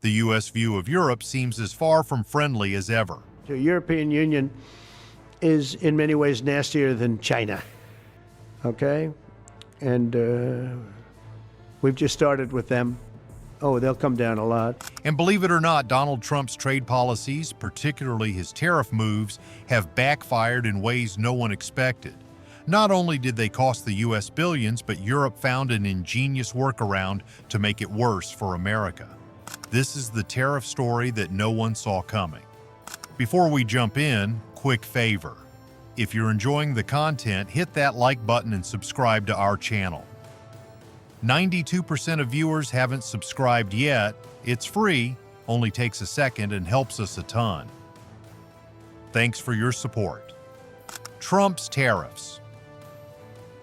The U.S. view of Europe seems as far from friendly as ever. The European Union is in many ways nastier than China, okay? And we've just started with them. Oh, they'll come down a lot. And believe it or not, Donald Trump's trade policies, particularly his tariff moves, have backfired in ways no one expected. Not only did they cost the U.S. billions, but Europe found an ingenious workaround to make it worse for America. This is the tariff story that no one saw coming. Before we jump in, quick favor. If you're enjoying the content, hit that like button and subscribe to our channel. 92% of viewers haven't subscribed yet. It's free, only takes a second, and helps us a ton. Thanks for your support. Trump's tariffs.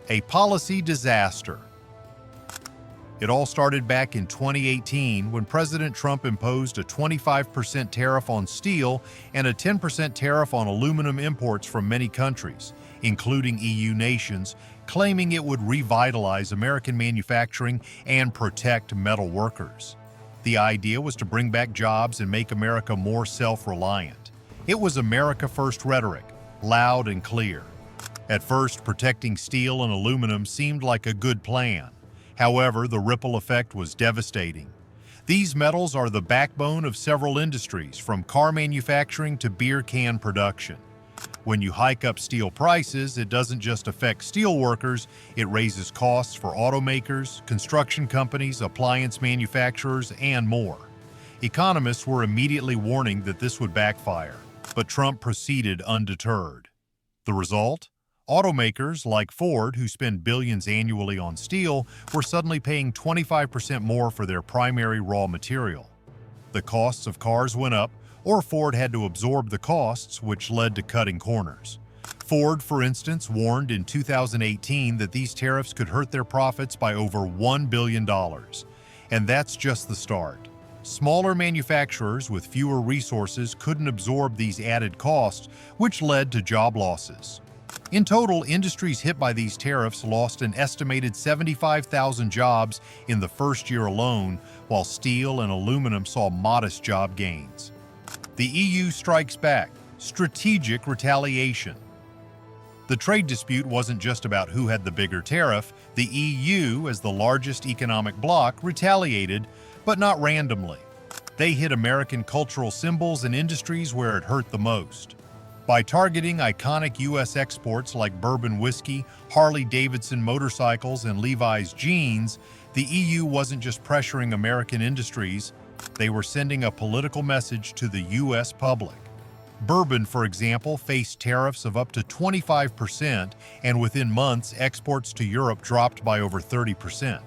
A policy disaster. It all started back in 2018 when President Trump imposed a 25% tariff on steel and a 10% tariff on aluminum imports from many countries, including EU nations, claiming it would revitalize American manufacturing and protect metal workers. The idea was to bring back jobs and make America more self-reliant. It was America First rhetoric, loud and clear. At first, protecting steel and aluminum seemed like a good plan. However, the ripple effect was devastating. These metals are the backbone of several industries, from car manufacturing to beer can production. When you hike up steel prices, it doesn't just affect steel workers, it raises costs for automakers, construction companies, appliance manufacturers, and more. Economists were immediately warning that this would backfire, but Trump proceeded undeterred. The result? Automakers like Ford, who spend billions annually on steel, were suddenly paying 25% more for their primary raw material. The costs of cars went up, or Ford had to absorb the costs, which led to cutting corners. Ford, for instance, warned in 2018 that these tariffs could hurt their profits by over $1 billion. And that's just the start. Smaller manufacturers with fewer resources couldn't absorb these added costs, which led to job losses. In total, industries hit by these tariffs lost an estimated 75,000 jobs in the first year alone, while steel and aluminum saw modest job gains. The EU strikes back. Strategic retaliation. The trade dispute wasn't just about who had the bigger tariff. The EU, as the largest economic bloc, retaliated, but not randomly. They hit American cultural symbols and industries where it hurt the most. By targeting iconic U.S. exports like bourbon whiskey, Harley-Davidson motorcycles, and Levi's jeans, the EU wasn't just pressuring American industries, they were sending a political message to the U.S. public. Bourbon, for example, faced tariffs of up to 25%, and within months, exports to Europe dropped by over 30%.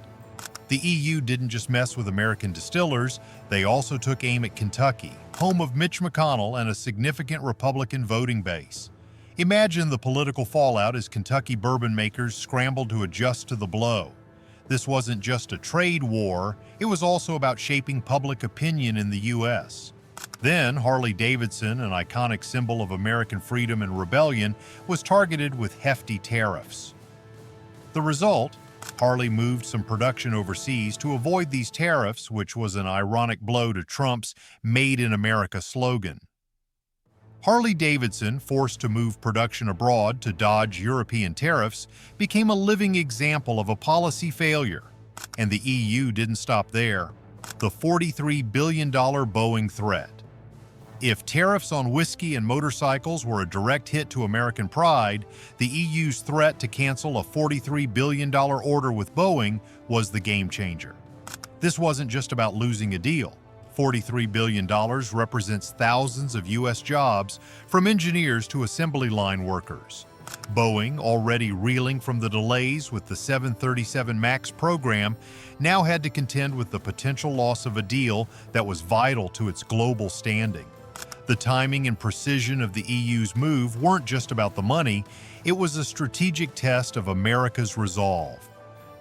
The EU didn't just mess with American distillers, they also took aim at Kentucky, home of Mitch McConnell and a significant Republican voting base. Imagine the political fallout as Kentucky bourbon makers scrambled to adjust to the blow. This wasn't just a trade war, it was also about shaping public opinion in the U.S. Then, Harley-Davidson, an iconic symbol of American freedom and rebellion, was targeted with hefty tariffs. The result? Harley moved some production overseas to avoid these tariffs, which was an ironic blow to Trump's Made in America slogan. Harley-Davidson, forced to move production abroad to dodge European tariffs, became a living example of a policy failure. And the EU didn't stop there. The $43 billion Boeing threat. If tariffs on whiskey and motorcycles were a direct hit to American pride, the EU's threat to cancel a $43 billion order with Boeing was the game changer. This wasn't just about losing a deal. $43 billion represents thousands of U.S. jobs, from engineers to assembly line workers. Boeing, already reeling from the delays with the 737 MAX program, now had to contend with the potential loss of a deal that was vital to its global standing. The timing and precision of the EU's move weren't just about the money, it was a strategic test of America's resolve.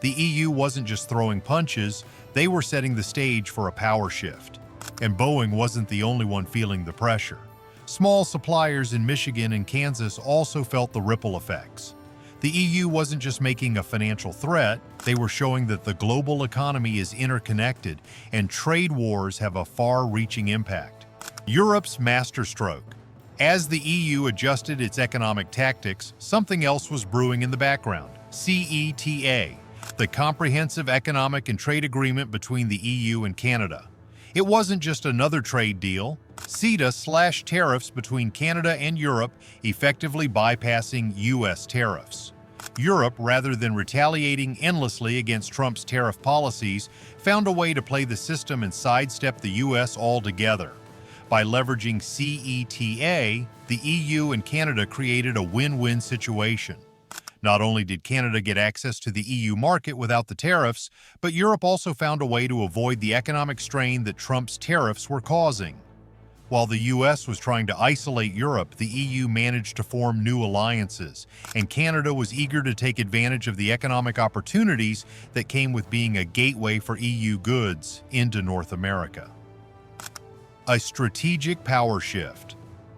The EU wasn't just throwing punches, they were setting the stage for a power shift. And Boeing wasn't the only one feeling the pressure. Small suppliers in Michigan and Kansas also felt the ripple effects. The EU wasn't just making a financial threat, they were showing that the global economy is interconnected and trade wars have a far-reaching impact. Europe's masterstroke. As the EU adjusted its economic tactics, something else was brewing in the background. CETA, the Comprehensive Economic and Trade Agreement between the EU and Canada. It wasn't just another trade deal. CETA slashed tariffs between Canada and Europe, effectively bypassing U.S. tariffs. Europe, rather than retaliating endlessly against Trump's tariff policies, found a way to play the system and sidestep the U.S. altogether. By leveraging CETA, the EU and Canada created a win-win situation. Not only did Canada get access to the EU market without the tariffs, but Europe also found a way to avoid the economic strain that Trump's tariffs were causing. While the US was trying to isolate Europe, the EU managed to form new alliances, and Canada was eager to take advantage of the economic opportunities that came with being a gateway for EU goods into North America. A strategic power shift.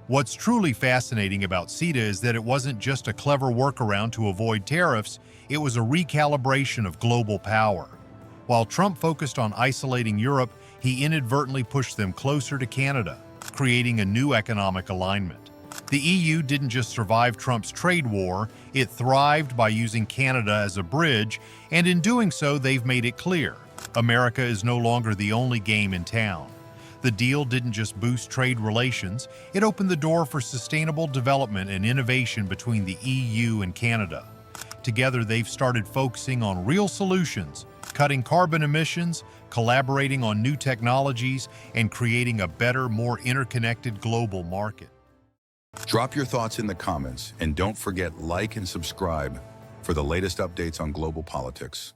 What's truly fascinating about CETA is that it wasn't just a clever workaround to avoid tariffs, it was a recalibration of global power. While Trump focused on isolating Europe, he inadvertently pushed them closer to Canada, creating a new economic alignment. The EU didn't just survive Trump's trade war, it thrived by using Canada as a bridge, and in doing so, they've made it clear: America is no longer the only game in town. The deal didn't just boost trade relations, it opened the door for sustainable development and innovation between the EU and Canada. Together, they've started focusing on real solutions, cutting carbon emissions, collaborating on new technologies, and creating a better, more interconnected global market. Drop your thoughts in the comments, and don't forget like and subscribe for the latest updates on global politics.